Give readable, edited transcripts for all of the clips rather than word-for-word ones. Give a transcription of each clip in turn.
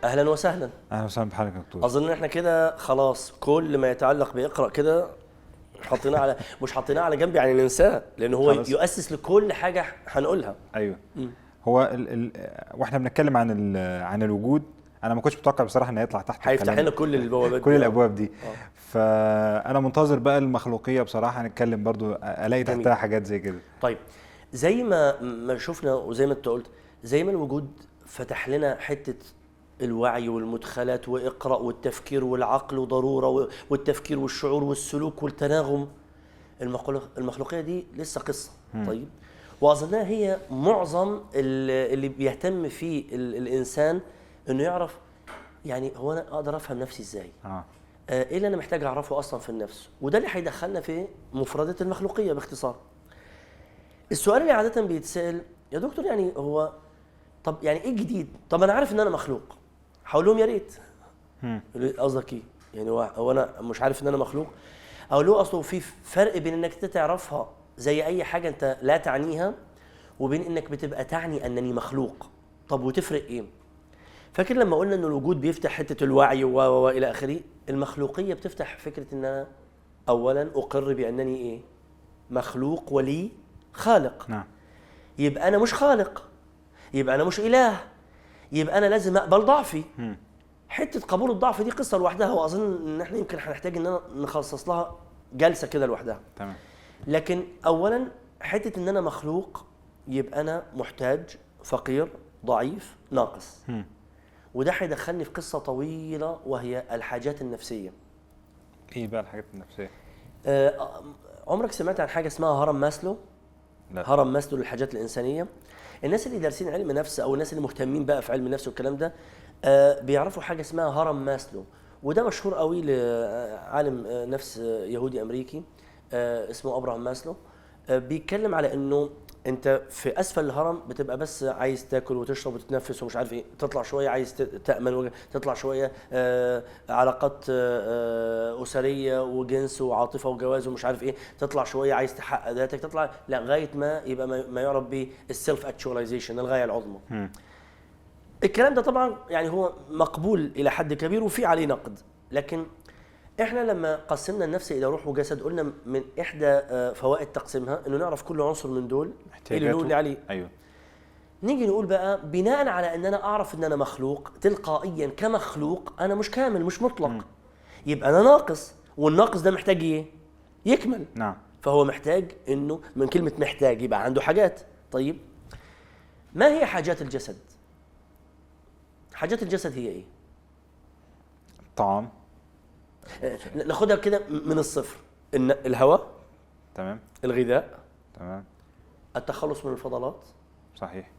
اهلا وسهلا. اهلا وسهلا بحضرتك يا دكتور. اظن ان احنا كده خلاص كل ما يتعلق باقرا كده حطيناه على مش حطيناه على جنب يعني ننساه، لان هو خلاص. يؤسس لكل حاجه هنقولها. ايوه. هو واحنا بنتكلم عن الوجود، انا ما كنتش متوقع بصراحه ان هيطلع تحت هيفتح لنا كل البوابات كل الابواب دي. فانا منتظر بقى المخلوقيه بصراحه، هنتكلم برضو الاقي جميل. تحتها حاجات زي كده. طيب، زي ما شفنا وزي ما انت قلت، زي ما الوجود فتح لنا حته الوعي والمدخلات واقرا والتفكير والعقل وضروره والتفكير والشعور والسلوك والتناغم، المخلوقيه دي لسه قصه. طيب، واظنها هي معظم اللي بيهتم فيه الانسان انه يعرف يعني هو انا اقدر افهم نفسي ازاي. ايه اللي انا محتاج اعرفه اصلا في النفس، وده اللي هيدخلنا في مفردات المخلوقيه باختصار. السؤال اللي عاده بيتسال يا دكتور يعني هو طب يعني ايه الجديد؟ طب انا عارف ان انا مخلوق. هقول لهم يا ريت. قصدك ايه؟ يعني هو انا مش عارف ان انا مخلوق؟ اقول له اصله في فرق بين انك تعرفها زي اي حاجه انت لا تعنيها، وبين انك بتبقى تعني انني مخلوق. طب وتفرق ايه؟ فاكر لما قلنا ان الوجود بيفتح حته الوعي والى اخره؟ المخلوقيه بتفتح فكره ان انا اولا اقر بانني ايه؟ مخلوق ولي خالق. نعم. يبقى انا مش خالق، يبقى انا مش اله، يبقى انا لازم اقبل ضعفي. حته قبول الضعف دي قصه لوحدها، واظن ان احنا يمكن هنحتاج اننا نخصص لها جلسه كده لوحدها. تمام. لكن اولا حته ان انا مخلوق، يبقى انا محتاج، فقير، ضعيف، ناقص. وده هيدخلني في قصه طويله وهي الحاجات النفسيه. ايه بقى الحاجات النفسيه؟ عمرك سمعت عن حاجه اسمها هرم ماسلو؟ لا. هرم ماسلو للحاجات الانسانيه. الناس اللي دارسين علم نفس او الناس اللي مهتمين بقى في علم النفس والكلام ده بيعرفوا حاجه اسمها هرم ماسلو، وده مشهور قوي لعالم نفس يهودي امريكي اسمه ابراهام ماسلو. بيتكلم على انه انت في اسفل الهرم بتبقى بس عايز تاكل وتشرب وتتنفس ومش عارف ايه، تطلع شويه عايز تامن، تطلع شويه علاقات اسريه وجنس وعاطفه وجواز ومش عارف ايه، تطلع شويه عايز تحقق ذاتك، تطلع لغايه ما يبقى ما يعرف بالسيلف اكتواليزيشن، الغايه العظمى. الكلام ده طبعا يعني هو مقبول الى حد كبير وفي عليه نقد، لكن احنا لما قسمنا النفس الى روح وجسد قلنا من احدى فوائد تقسيمها انه نعرف كل عنصر من دول ايه اللي نقول عليه. ايوه. نيجي نقول بقى بناء على ان انا اعرف ان انا مخلوق تلقائيا كمخلوق، انا مش كامل مش مطلق. يبقى انا ناقص، والناقص ده محتاج ايه؟ يكمل. نعم. فهو محتاج انه من كلمه محتاج يبقى عنده حاجات. طيب، ما هي حاجات الجسد؟ حاجات الجسد هي ايه؟ الطعام. ناخدها كده من الصفر. الهواء. تمام. الغذاء. تمام. التخلص من الفضلات. صحيح.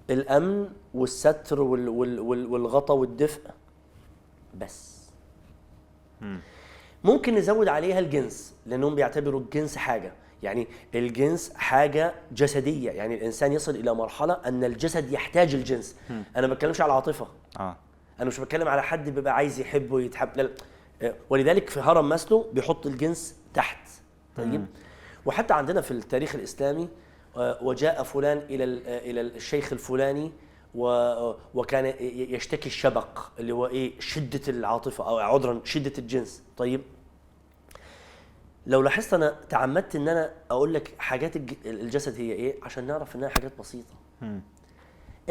الامن والستر والغطاء والدفء. بس ممكن نزود عليها الجنس، لانهم بيعتبروا الجنس حاجه، يعني الجنس حاجه جسديه، يعني الانسان يصل الى مرحله ان الجسد يحتاج الجنس. انا ما بتكلمش على العاطفه. انا مش بتكلم على حد بيبقى عايز يحب ويتحب، لا. ولذلك في هرم ماسلو بيحط الجنس تحت. طيب، وحتى عندنا في التاريخ الاسلامي وجاء فلان الى الشيخ الفلاني وكان يشتكي الشبق اللي هو ايه؟ شده العاطفه، او عذرا شده الجنس. طيب، لو لاحظت انا تعمدت ان انا اقول لك حاجات الجسد هي ايه عشان نعرف انها حاجات بسيطه.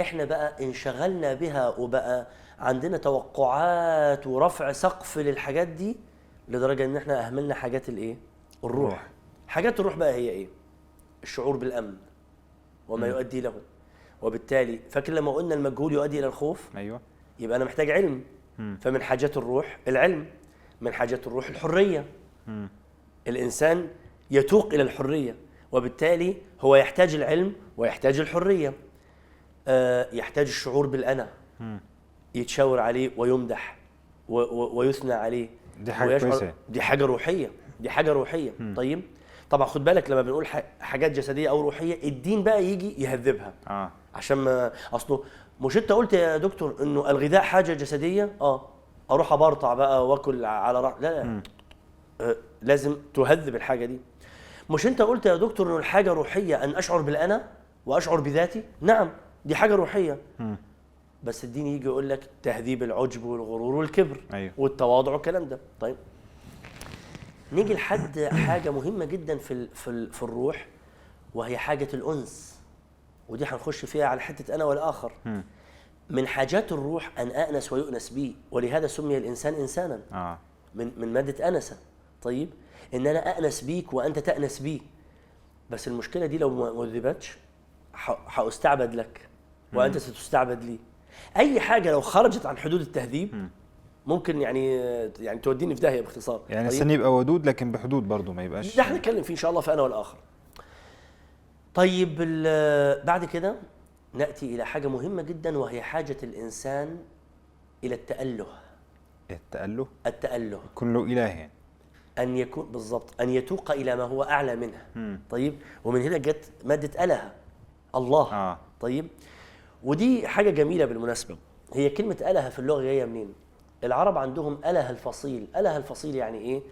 احنا بقى انشغلنا بها وبقى عندنا توقعات ورفع سقف للحاجات دي لدرجه ان احنا اهملنا حاجات الايه؟ الروح. حاجات الروح بقى هي ايه؟ الشعور بالامن وما يؤدي له، وبالتالي فاكر لما قلنا المجهول يؤدي الى الخوف؟ ايوه. يبقى انا محتاج علم. فمن حاجات الروح العلم، من حاجات الروح الحريه. الانسان يتوق الى الحريه، وبالتالي هو يحتاج العلم ويحتاج الحريه. يحتاج الشعور بالانا، يتشاور عليه ويمدح ويثنى عليه. دي حاجه كويسه، دي حاجه روحيه، دي حاجه روحيه. طيب، طبعا خد بالك لما بنقول حاجات جسديه او روحيه، الدين بقى يجي يهذبها. عشان ما اصله مش انت قلت يا دكتور انه الغذاء حاجه جسديه، اروح ابرطع بقى واكل على لا لازم تهذب الحاجه دي. مش انت قلت يا دكتور انه الحاجه روحيه ان اشعر بالانا واشعر بذاتي؟ نعم، دي حاجه روحيه. بس الدين يجي يقول لك تهذيب العجب والغرور والكبر أيوه. والتواضع والكلام ده. طيب نيجي لحد حاجة مهمة جدا في الروح، وهي حاجة الأنس، ودي هنخش فيها على حتة أنا والآخر. من حاجات الروح أن أأنس ويؤنس بي، ولهذا سمي الإنسان إنسانا من مادة أنسة. طيب إن أنا أأنس بيك وأنت تأنس بي، بس المشكلة دي لو ما ذبتش هأستعبد لك وأنت ستستعبد لي. أي حاجة لو خرجت عن حدود التهذيب ممكن يعني توديني في داهية باختصار. يعني الإنسان يبقى ودود لكن بحدود برضه، ما يبقاش. ده هنتكلم فيه إن شاء الله في أنا والآخر. طيب بعد كده نأتي إلى حاجة مهمة جدا، وهي حاجة الإنسان إلى التأله. التأله يكون له إله يعني. أن يكون بالضبط، أن يتوق إلى ما هو أعلى منها. طيب ومن هنا جت مادة أله الله. طيب ودي حاجة جميلة بالمناسبة. هي كلمة أله في اللغة جاية منين؟ العرب عندهم أله الفصيل. أله الفصيل يعني إيه؟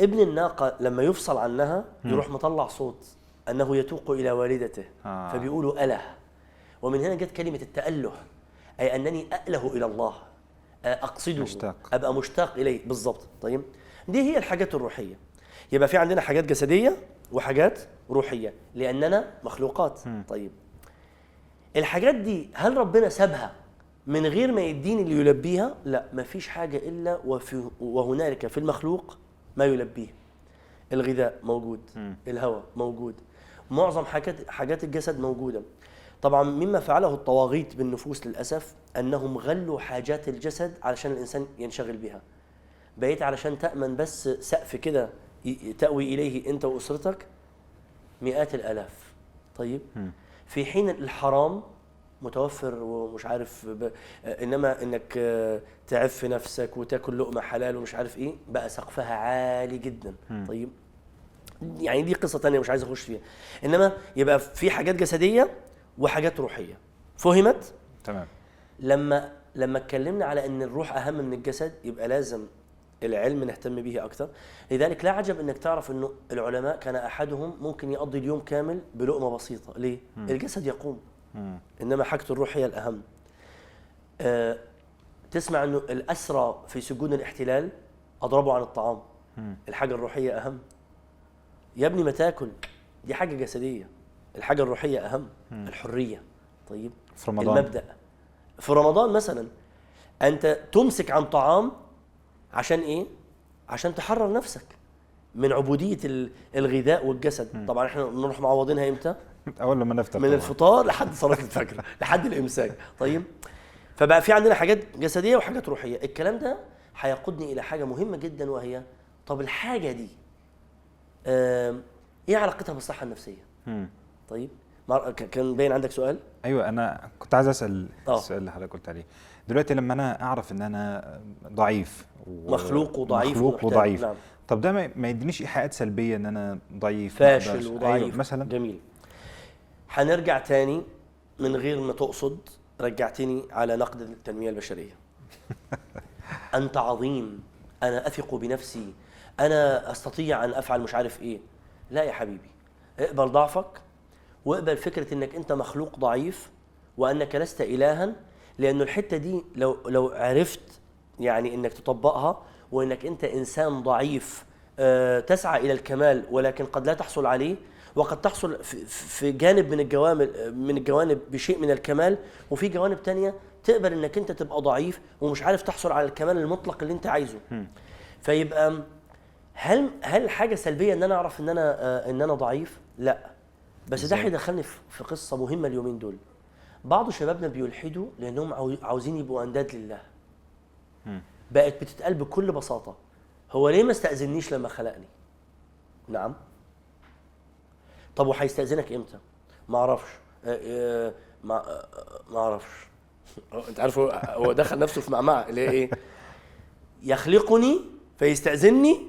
ابن الناقة لما يفصل عنها يروح مطلع صوت أنه يتوق إلى والدته، فبيقولوا أله. ومن هنا جت كلمة التأله، أي أنني أأله إلى الله، أقصده، مشتاق. أبقى مشتاق إليه بالضبط. طيب دي هي الحاجات الروحية. يبقى في عندنا حاجات جسدية وحاجات روحية لأننا مخلوقات. طيب الحاجات دي هل ربنا سابها من غير ما يديني اللي يلبيها؟ لا، ما فيش حاجة إلا وهنالك في المخلوق ما يلبيه. الغذاء موجود، الهواء موجود، معظم حاجات الجسد موجودة. طبعا مما فعله الطواغيت بالنفوس للأسف أنهم غلوا حاجات الجسد علشان الإنسان ينشغل بها. بقيت علشان تأمن بس سقف كده تأوي إليه أنت وأسرتك مئات الآلاف. طيب في حين الحرام متوفر ومش عارف إنما إنك تعف نفسك وتاكل لقمة حلال ومش عارف إيه بقى سقفها عالي جدا. طيب يعني دي قصة تانية مش عايز أخش فيها. إنما يبقى في حاجات جسدية وحاجات روحية. فهمت؟ تمام. لما اتكلمنا على ان الروح اهم من الجسد، يبقى لازم العلم نهتم به اكتر. لذلك لا عجب انك تعرف انه العلماء كان احدهم ممكن يقضي اليوم كامل بلقمة بسيطة. ليه؟ الجسد يقوم، انما حاجة الروح هي الاهم. تسمع انه الاسرى في سجون الاحتلال اضربوا عن الطعام. الحاجة الروحية اهم. يا ابني ما تاكل، دي حاجة جسدية. الحاجة الروحية اهم. الحرية. طيب في رمضان المبدأ في رمضان مثلا أنت تمسك عن طعام عشان إيه؟ عشان تحرر نفسك من عبودية الغذاء والجسد. طبعا احنا نروح معوضينها إمتى؟ أول لما نفطر، من الفطار لحد صلاة الفجر لحد الإمساك. طيب فبقى في عندنا حاجات جسدية وحاجات روحية. الكلام ده هيقودني إلى حاجة مهمة جدا، وهي طب الحاجة دي إيه علاقتها بالصحة النفسية؟ طيب كان باين عندك سؤال؟ ايوه انا كنت عايز اسال السؤال اللي حضرتك قلت عليه دلوقتي. لما انا اعرف ان انا ضعيف مخلوق وضعيف، نعم. طب ده ما يدينيش ايحاءات سلبيه ان انا ضعيف فاشل وضعيف؟ أيوة مثلا. جميل. هنرجع تاني من غير ما تقصد، رجعتني على نقد التنميه البشريه. انت عظيم، انا اثق بنفسي، انا استطيع ان افعل مش عارف ايه. لا يا حبيبي، اقبل ضعفك واقبل فكرة انك انت مخلوق ضعيف وانك لست الها. لانه الحتة دي لو عرفت يعني انك تطبقها، وانك انت انسان ضعيف تسعى الى الكمال ولكن قد لا تحصل عليه، وقد تحصل في جانب من الجوانب بشيء من الكمال، وفي جوانب تانية تقبل انك انت تبقى ضعيف ومش عارف تحصل على الكمال المطلق اللي انت عايزه. فيبقى هل حاجة سلبية ان انا اعرف ان انا ضعيف؟ لا، بس ده هيدخلني في قصة مهمة اليومين دول. بعض شبابنا بيلحدوا لأنهم عاوزين يبقوا أنداد لله. بقت بتتقال بكل بساطة، هو ليه ما استأذنيش لما خلقني؟ نعم. طب وهيستأذنك إمتى؟ ما أعرفش. ما أعرفش. أنت عارف هو دخل نفسه في معمعة اللي هي إيه؟ يخلقني فيستأذنني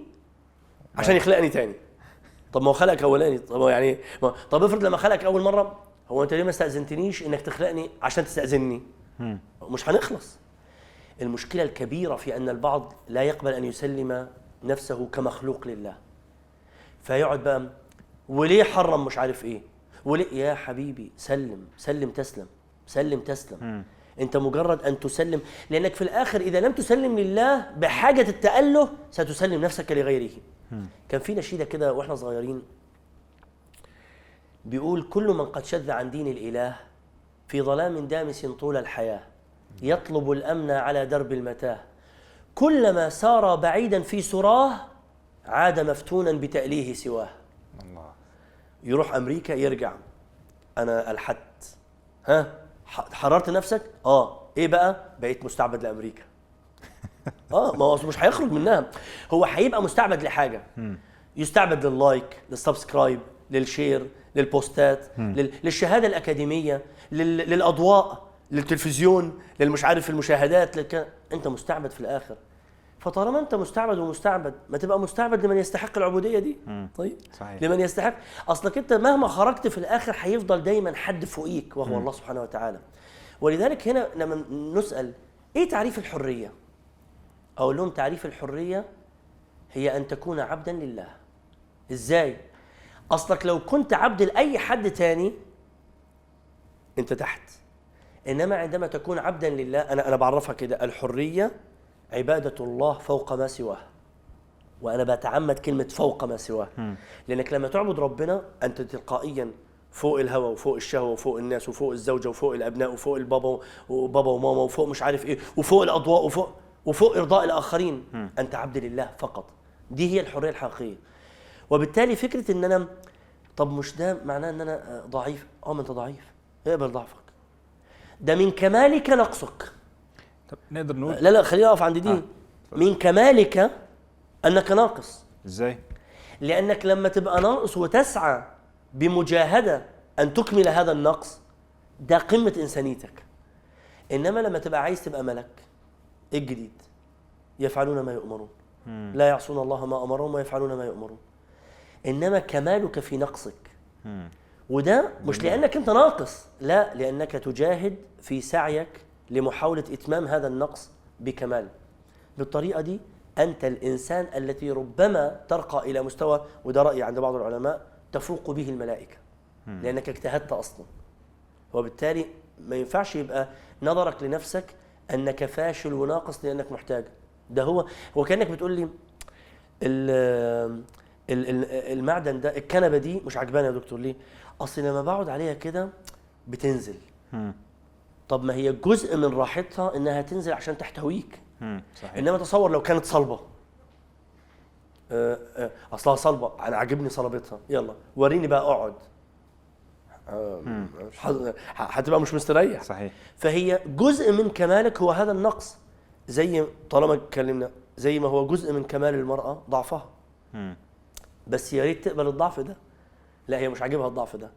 عشان يخلقني تاني. طب ما هو خلقك اولاني. طب يعني طب افرض لما خلقك اول مره، هو انت ليه ما استاذنتنيش انك تخلقني عشان تستاذني؟ مش هنخلص. المشكله الكبيره في ان البعض لا يقبل ان يسلم نفسه كمخلوق لله، فيقعد بقى وليه حرم مش عارف ايه، وليه يا حبيبي سلم تسلم. سلم تسلم. انت مجرد ان تسلم، لانك في الاخر اذا لم تسلم لله بحاجه التاله ستسلم نفسك لغيره. كان في نشيده كده واحنا صغيرين بيقول: كل من قد شذ عن دين الاله في ظلام دامس طول الحياه يطلب الامن على درب المتاه، كلما سار بعيدا في سراه عاد مفتونا بتأليه سواه. الله. يروح امريكا يرجع: انا الحدت، ها حررت نفسك؟ ايه بقى؟ بقيت مستعبد لامريكا. ما هو مش هيخرج منها، هو هيبقى مستعبد لحاجه. يستعبد لللايك، للسبسكرايب، للشير، للبوستات، للشهاده الاكاديميه، للاضواء، للتلفزيون، للمش عارف المشاهدات، انت مستعبد في الاخر. فطالما انت مستعبد ومستعبد، ما تبقى مستعبد لمن يستحق العبوديه دي. طيب صحيح. لمن يستحق. اصلك انت مهما خرجت في الاخر هيفضل دايما حد فوقيك وهو الله سبحانه وتعالى. ولذلك هنا لما نسال ايه تعريف الحريه، اقول لهم تعريف الحريه هي ان تكون عبدا لله. ازاي؟ اصلك لو كنت عبد لاي حد تاني انت تحت، انما عندما تكون عبدا لله، انا بعرفها كده: الحريه عبادة الله فوق ما سواه. وأنا بتعمد كلمة فوق ما سواه، لأنك لما تعبد ربنا أنت تلقائيا فوق الهوى وفوق الشهوة وفوق الناس وفوق الزوجة وفوق الأبناء وفوق البابا وبابا وماما وفوق مش عارف إيه وفوق الأضواء وفوق إرضاء الآخرين. أنت عبد لله فقط. دي هي الحرية الحقيقية. وبالتالي فكرة إن أنا، طب مش ده معناه إن أنا ضعيف؟ ما أنت ضعيف، اقبل ضعفك. ده من كمالك نقصك. طب نقدر نقول لا خلينا اقف عند دي. من كمالك انك ناقص. ازاي؟ لانك لما تبقى ناقص وتسعى بمجاهده ان تكمل هذا النقص، ده قمه انسانيتك. انما لما تبقى عايز تبقى ملك، ايه الجديد؟ يفعلون ما يؤمرون، لا يعصون الله ما امرهم ويفعلون ما يؤمرون. انما كمالك في نقصك. وده مش لانك انت ناقص، لا، لانك تجاهد في سعيك لمحاولة إتمام هذا النقص بكمال. بالطريقة دي أنت الإنسان التي ربما ترقى إلى مستوى، وده رأي عند بعض العلماء، تفوق به الملائكة، لأنك اجتهدت أصلا. وبالتالي ما ينفعش يبقى نظرك لنفسك أنك فاشل وناقص لأنك محتاج. ده هو كأنك بتقول لي المعدن ده، الكنبة دي مش عجباني يا دكتور. ليه؟ أصل لما بقعد عليها كده بتنزل. طب ما هي جزء من راحتها انها تنزل عشان تحتويك. صحيح. انما تصور لو كانت صلبه، اصلها صلبه، انا عاجبني صلابتها، يلا وريني بقى اقعد، هتبقى مش مستريح. صحيح. فهي جزء من كمالك هو هذا النقص. زي طالما اتكلمنا، زي ما هو جزء من كمال المراه ضعفها. بس يا ريت تقبل الضعف ده. لا، هي مش عاجبها الضعف ده.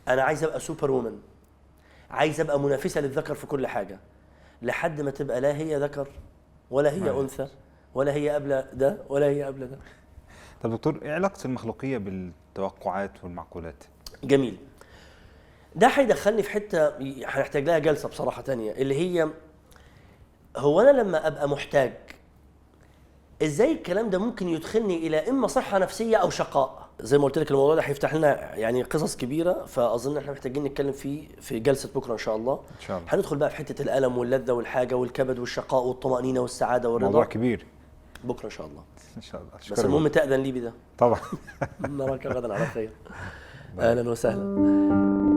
انا عايز ابقى سوبر وومن، عايز ابقى منافسه للذكر في كل حاجه، لحد ما تبقى لا هي ذكر ولا هي انثى ولا هي قبل ده ولا هي قبل ده. طب دكتور، ايه علاقه المخلوقيه بالتوقعات والمعقولات؟ جميل. ده هيدخلني في حته هنحتاج لها جلسه بصراحه تانية، اللي هي هو انا لما ابقى محتاج، ازاي الكلام ده ممكن يدخلني الى اما صحه نفسيه او شقاء؟ زي ما قلت لك الموضوع ده هيفتح لنا يعني قصص كبيره، فاظن احنا محتاجين نتكلم فيه في جلسه بكره ان شاء الله. ان شاء الله هندخل بقى في حته الالم واللذه والحاجه والكبد والشقاء والطمانينه والسعاده والرضا. موضوع كبير بكره ان شاء الله. ان شاء الله. بس المهم تاذن لي بده. طبعا. نراك غدا على خير. اهلا وسهلا.